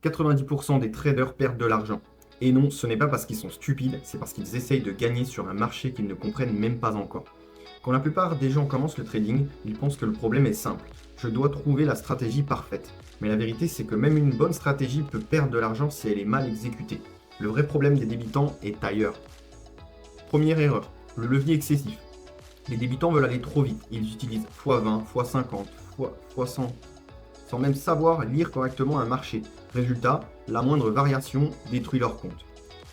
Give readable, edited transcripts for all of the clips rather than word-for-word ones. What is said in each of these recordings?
90% des traders perdent de l'argent. Et non, ce n'est pas parce qu'ils sont stupides, c'est parce qu'ils essayent de gagner sur un marché qu'ils ne comprennent même pas encore. Quand la plupart des gens commencent le trading, ils pensent que le problème est simple. Je dois trouver la stratégie parfaite. Mais la vérité, c'est que même une bonne stratégie peut perdre de l'argent si elle est mal exécutée. Le vrai problème des débutants est ailleurs. Première erreur, le levier excessif. Les débutants veulent aller trop vite. Ils utilisent x20, x50, x100, sans même savoir lire correctement un marché. Résultat, la moindre variation détruit leur compte.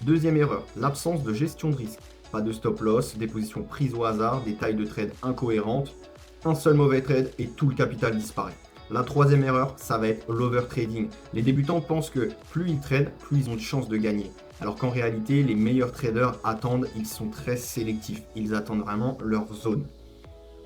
Deuxième erreur, l'absence de gestion de risque. Pas de stop loss, des positions prises au hasard, des tailles de trade incohérentes. Un seul mauvais trade et tout le capital disparaît. La troisième erreur, ça va être l'overtrading. Les débutants pensent que plus ils tradent, plus ils ont de chances de gagner. Alors qu'en réalité, les meilleurs traders attendent, ils sont très sélectifs. Ils attendent vraiment leur zone.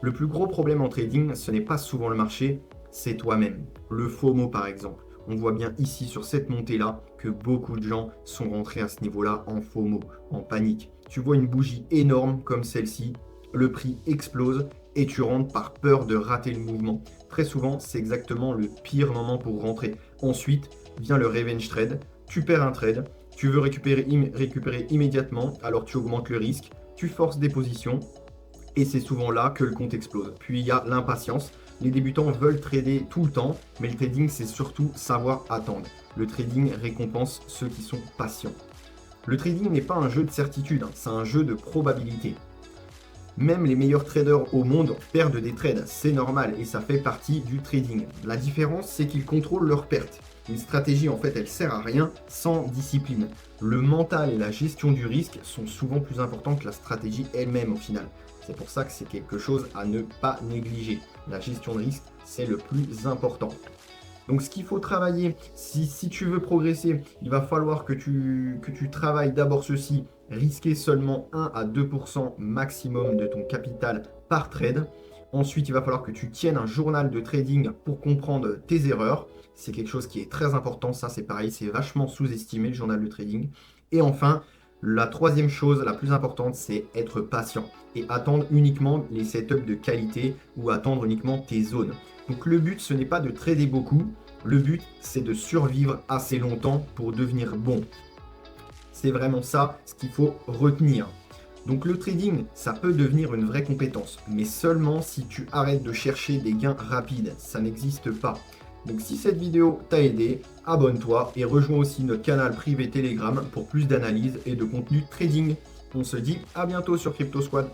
Le plus gros problème en trading, ce n'est pas souvent le marché, c'est toi-même. Le FOMO par exemple. On voit bien ici sur cette montée-là que beaucoup de gens sont rentrés à ce niveau-là en FOMO, en panique. Tu vois une bougie énorme comme celle-ci, le prix explose et tu rentres par peur de rater le mouvement. Très souvent, c'est exactement le pire moment pour rentrer. Ensuite, vient le revenge trade. Tu perds un trade, tu veux récupérer immédiatement, alors tu augmentes le risque, tu forces des positions et c'est souvent là que le compte explose. Puis il y a l'impatience. Les débutants veulent trader tout le temps, mais le trading, c'est surtout savoir attendre. Le trading récompense ceux qui sont patients. Le trading n'est pas un jeu de certitude, c'est un jeu de probabilité. Même les meilleurs traders au monde perdent des trades, c'est normal et ça fait partie du trading. La différence, c'est qu'ils contrôlent leurs pertes. Une stratégie, en fait, elle sert à rien sans discipline. Le mental et la gestion du risque sont souvent plus importants que la stratégie elle-même au final. C'est pour ça que c'est quelque chose à ne pas négliger. La gestion de risque, c'est le plus important. Donc ce qu'il faut travailler, si tu veux progresser, il va falloir que tu travailles d'abord ceci, risquer seulement 1 à 2% maximum de ton capital par trade. Ensuite, il va falloir que tu tiennes un journal de trading pour comprendre tes erreurs. C'est quelque chose qui est très important, ça c'est pareil, c'est vachement sous-estimé le journal de trading. Et enfin, la troisième chose, la plus importante, c'est être patient et attendre uniquement les setups de qualité ou attendre uniquement tes zones. Donc le but, ce n'est pas de trader beaucoup, le but, c'est de survivre assez longtemps pour devenir bon. C'est vraiment ça ce qu'il faut retenir. Donc le trading, ça peut devenir une vraie compétence, mais seulement si tu arrêtes de chercher des gains rapides. Ça n'existe pas. Donc si cette vidéo t'a aidé, abonne-toi et rejoins aussi notre canal privé Telegram pour plus d'analyses et de contenu trading. On se dit à bientôt sur Crypto Squad.